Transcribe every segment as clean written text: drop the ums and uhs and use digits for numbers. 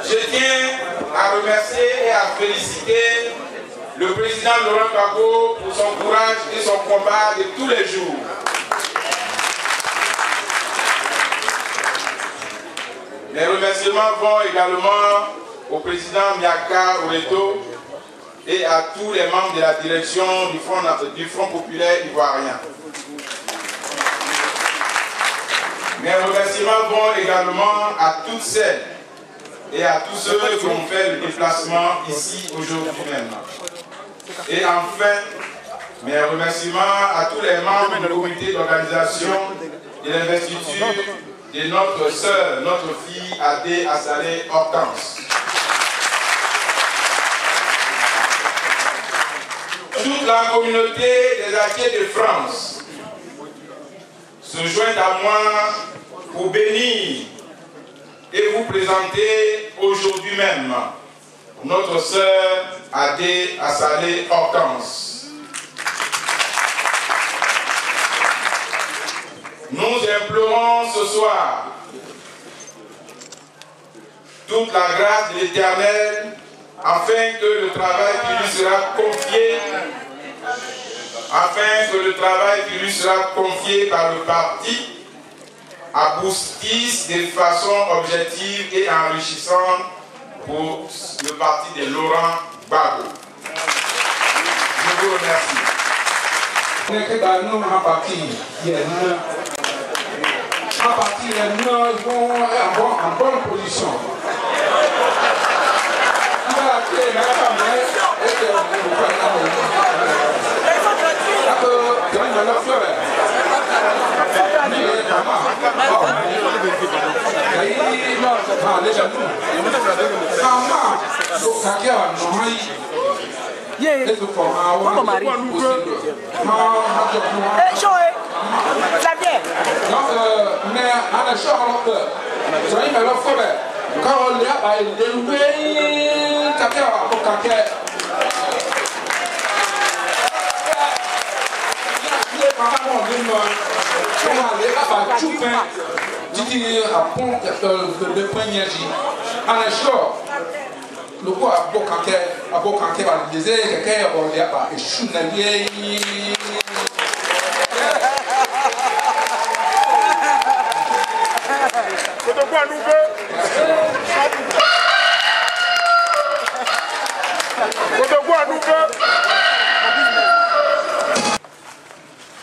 Je tiens à remercier et à féliciter le président Laurent Gbagbo pour son courage et son combat de tous les jours. Les remerciements vont également au président Miaka Oreto et à tous les membres de la direction du Front populaire ivoirien. Mes remerciements vont également à toutes celles et à tous ceux qui ont fait le déplacement ici aujourd'hui même. Et enfin, mes remerciements à tous les membres du comité d'organisation de l'investiture de notre sœur, notre fille Adé Assalé Hortense. Toute la communauté des Achiers de France se joint à moi pour bénir et vous présenter aujourd'hui même notre sœur Adé Assalé Hortense. Nous implorons ce soir toute la grâce de l'Éternel afin que le travail qui lui sera confié par le parti aboutisse de façon objective et enrichissante pour le parti de Laurent Gbagbo. Je vous remercie. En bonne position. le abo kanke ba dese keke o le ba eshuna ye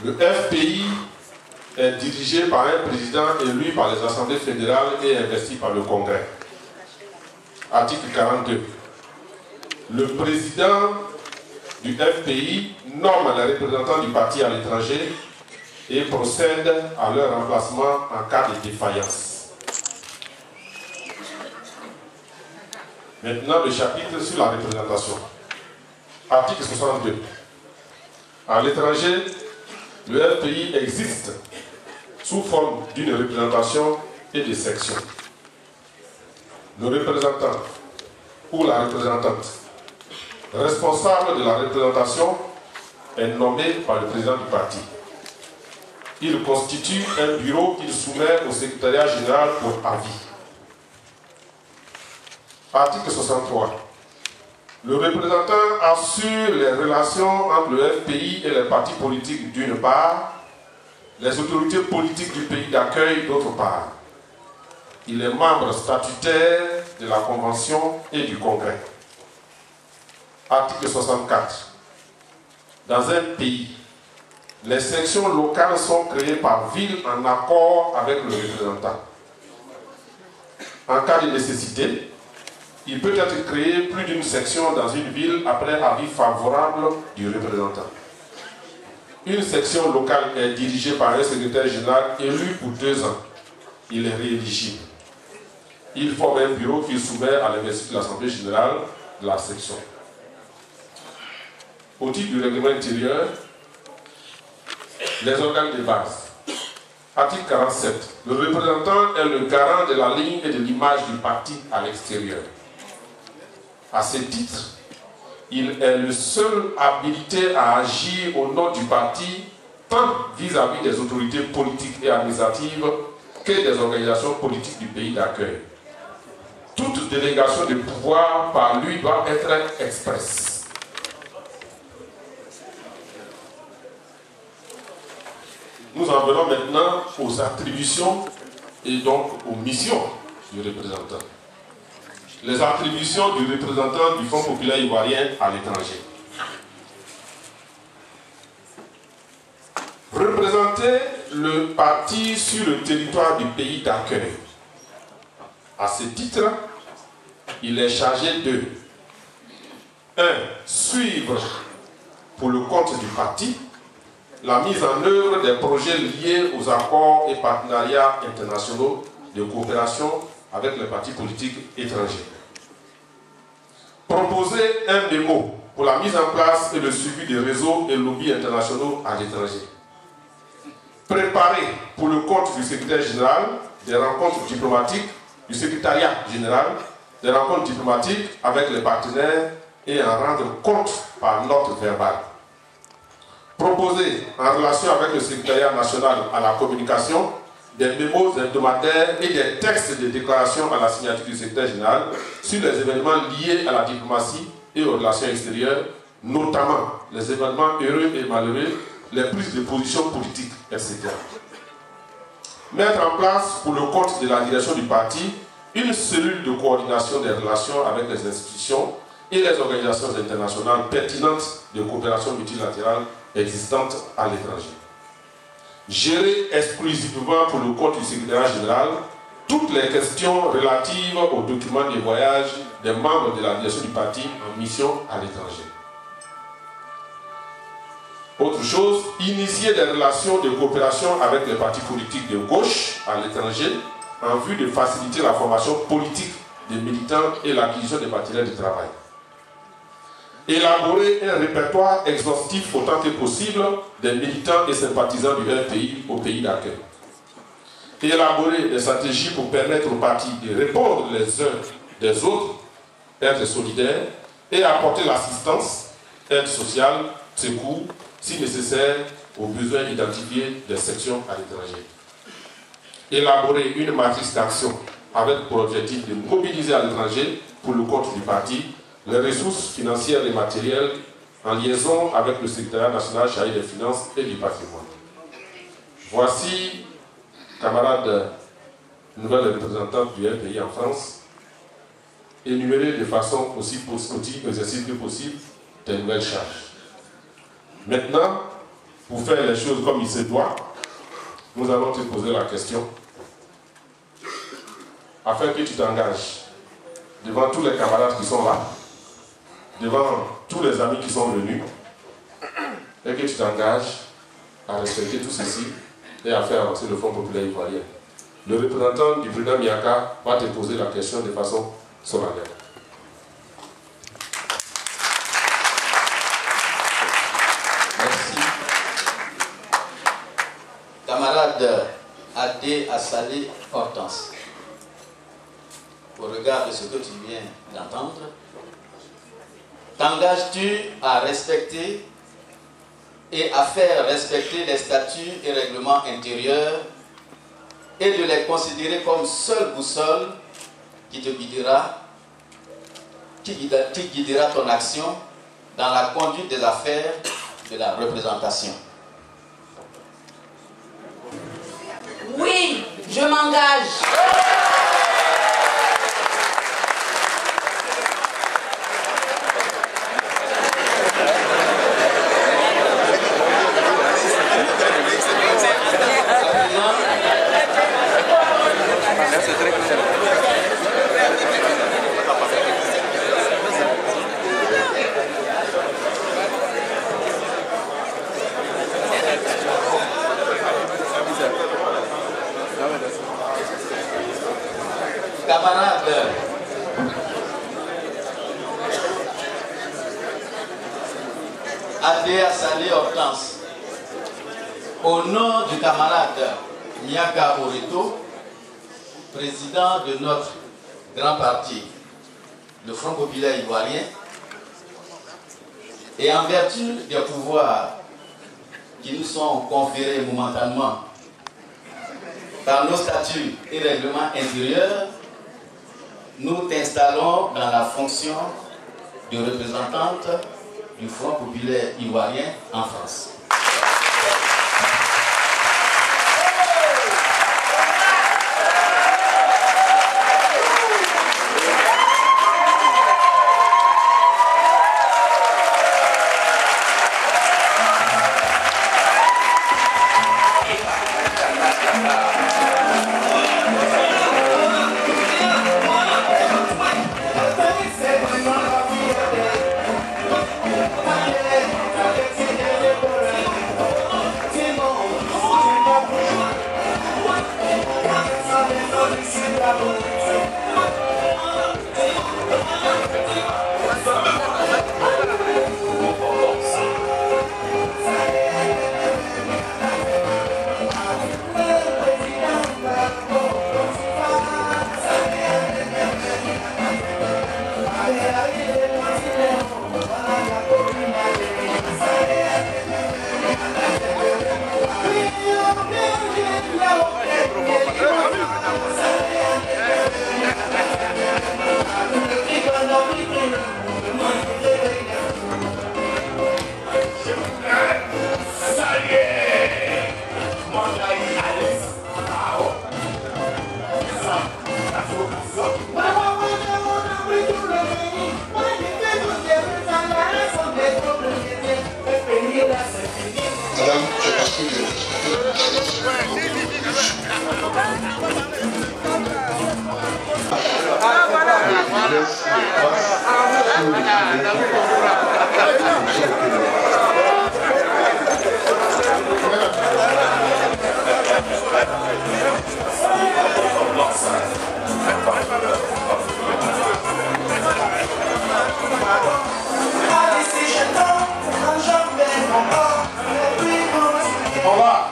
Le FPI est dirigé par un président élu par les assemblées fédérales et investi par le Congrès. Article 42. Le président du FPI nomme les représentants du parti à l'étranger et procède à leur remplacement en cas de défaillance. Maintenant, le chapitre sur la représentation. Article 62. À l'étranger, le FPI existe sous forme d'une représentation et de sections. Le représentant ou la représentante responsable de la représentation est nommé par le président du parti. Il constitue un bureau qu'il soumet au secrétariat général pour avis. Article 63. Le représentant assure les relations entre le FPI et les partis politiques d'une part, les autorités politiques du pays d'accueil d'autre part. Il est membre statutaire de la Convention et du Congrès. Article 64. Dans un pays, les sections locales sont créées par ville en accord avec le représentant. En cas de nécessité, il peut être créé plus d'une section dans une ville après avis favorable du représentant. Une section locale est dirigée par un secrétaire général élu pour 2 ans. Il est rééligible. Il forme un bureau qu'il soumet à l'investiture de l'Assemblée générale de la section. Au titre du règlement intérieur, les organes de base. Article 47. Le représentant est le garant de la ligne et de l'image du parti à l'extérieur. À ce titre, il est le seul habilité à agir au nom du parti, tant vis-à-vis des autorités politiques et administratives que des organisations politiques du pays d'accueil. Toute délégation de pouvoir par lui doit être expresse. Nous en venons maintenant aux attributions et donc aux missions du représentant. Les attributions du représentant du Fonds populaire ivoirien à l'étranger. Représenter le parti sur le territoire du pays d'accueil. À ce titre, il est chargé de 1. Suivre pour le compte du parti la mise en œuvre des projets liés aux accords et partenariats internationaux de coopération avec les partis politiques étrangers. Proposer un mémo pour la mise en place et le suivi des réseaux et lobbies internationaux à l'étranger. Préparer pour le compte du secrétaire général des rencontres diplomatiques, du secrétariat général, des rencontres diplomatiques avec les partenaires et en rendre compte par note verbale. Proposer en relation avec le secrétariat national à la communication des mémos hebdomadaires et des textes de déclaration à la signature du secrétaire général sur les événements liés à la diplomatie et aux relations extérieures, notamment les événements heureux et malheureux, les prises de position politiques, etc. Mettre en place pour le compte de la direction du parti une cellule de coordination des relations avec les institutions et les organisations internationales pertinentes de coopération multilatérale existantes à l'étranger. Gérer exclusivement pour le compte du secrétariat général toutes les questions relatives aux documents de voyage des membres de la direction du parti en mission à l'étranger. Autre chose, initier des relations de coopération avec les partis politiques de gauche à l'étranger en vue de faciliter la formation politique des militants et l'acquisition des matériels de travail. Élaborer un répertoire exhaustif autant que possible des militants et sympathisants du FPI au pays d'accueil. Élaborer des stratégies pour permettre aux partis de répondre les uns des autres, être solidaires et apporter l'assistance, aide sociale, secours, si nécessaire, aux besoins identifiés des sections à l'étranger. Élaborer une matrice d'action avec pour objectif de mobiliser à l'étranger pour le compte du parti les ressources financières et matérielles en liaison avec le secrétariat national chargé des finances et du patrimoine. Voici, camarades nouvelles représentantes du RPI en France, énumérer de façon aussi exercice que possible tes nouvelles charges. Maintenant, pour faire les choses comme il se doit, nous allons te poser la question afin que tu t'engages devant tous les camarades qui sont là, devant tous les amis qui sont venus, et que tu t'engages à respecter tout ceci et à faire avancer le Front populaire ivoirien. Le représentant du président Miaka va te poser la question de façon solennelle. Merci. Camarade Adé Assalé Hortense, au regard de ce que tu viens d'entendre, t'engages-tu à respecter et à faire respecter les statuts et règlements intérieurs et de les considérer comme seule boussole qui te guidera, qui guidera ton action dans la conduite des affaires de la représentation? Oui, je m'engage. Camarade Adé Assalé Hortense, au nom du camarade Miaka Oreto, président de notre grand parti, le Front populaire ivoirien, et en vertu des pouvoirs qui nous sont conférés momentanément par nos statuts et règlements intérieurs, nous t'installons dans la fonction de représentante du Front populaire ivoirien en France.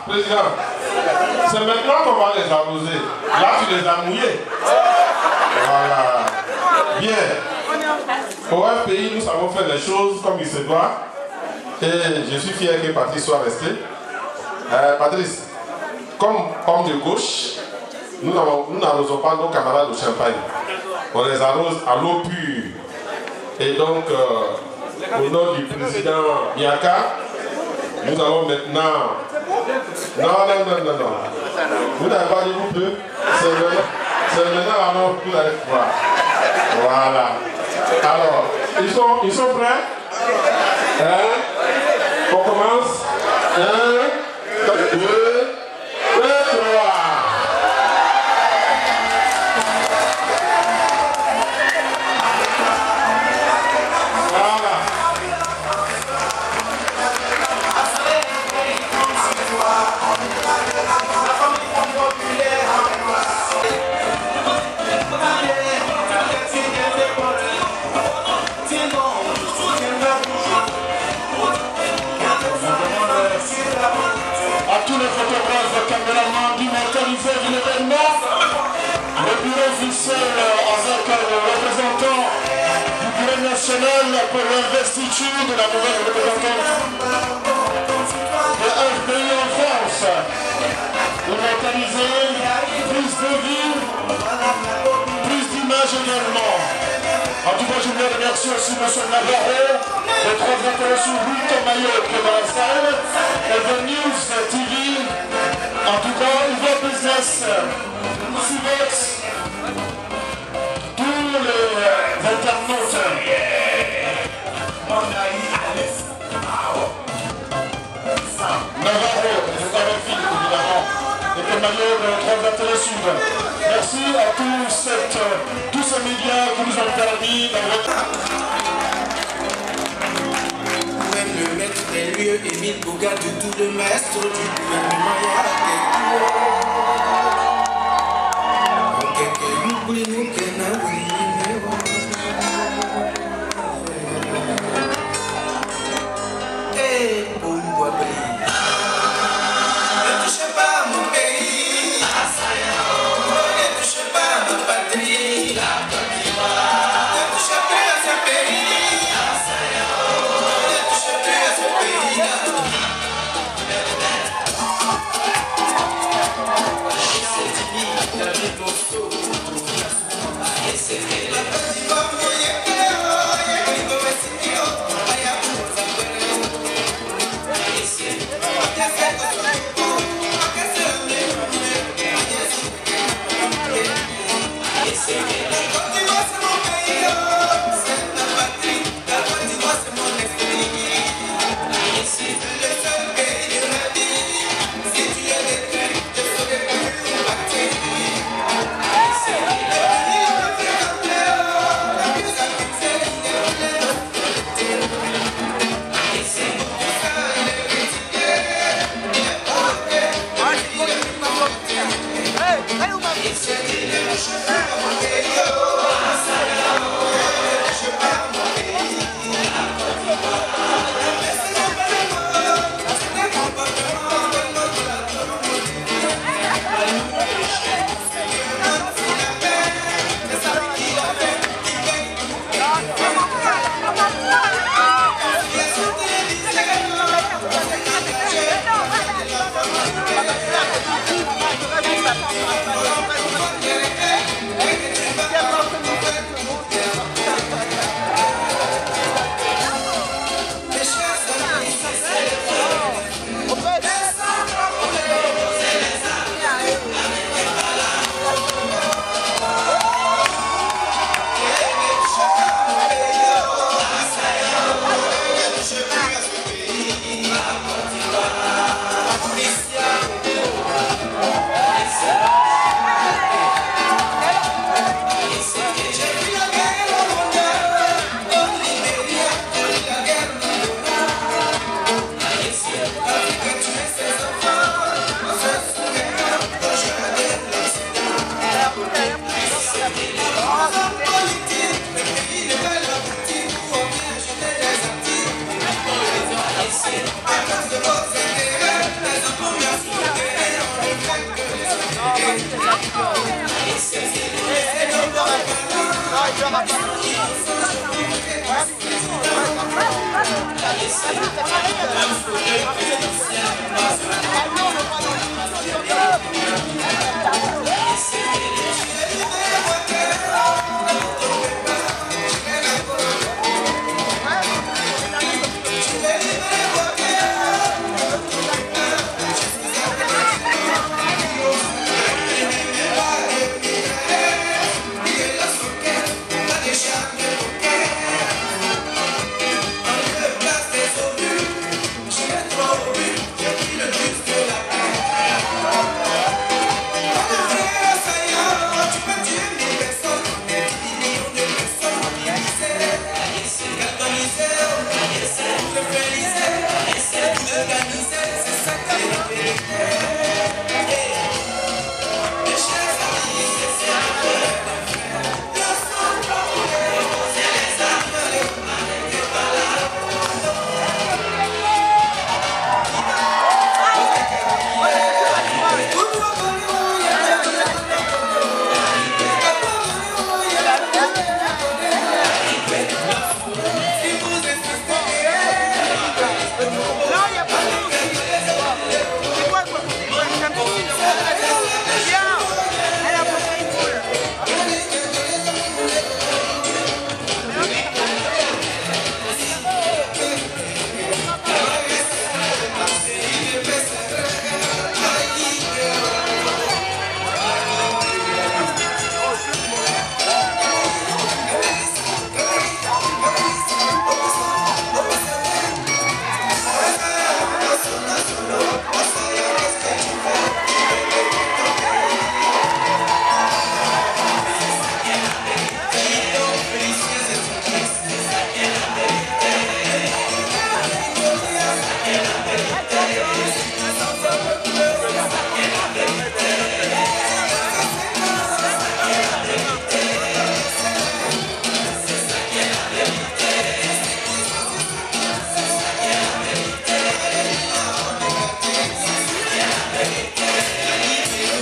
Président, c'est maintenant qu'on va les arroser. Là, tu les as mouillés. Voilà. Bien. Au RPI, nous savons faire les choses comme il se doit. Et je suis fier que Patrice soit resté. Patrice, comme homme de gauche, nous n'arrosons pas nos camarades au champagne. On les arrose à l'eau pure. Et donc, au nom du président Yaka, nous allons maintenant... Non. Vous n'avez pas dit vous deux. C'est maintenant alors que vous allez voir. Voilà. Alors, ils sont prêts? Hein? On commence. 1, 2, 3. Pour l'investiture de la nouvelle représentante de FPI en France. Immortaliser, plus de vie, plus d'images également. En tout cas, je voulais remercier aussi M. Navarro, les 3 internationaux, Wilton Maillot qui est dans la salle, et The News TV. En tout cas, Ivo Business, Civex, tous les internautes. Navarro, je vous avais dit évidemment, et que Maillot de 3 Sud. Merci à tous ces médias qui nous ont permis d'avoir... Même le maître des lieux, Émile Bouga, de tout le maître du gouvernement.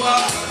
Wow.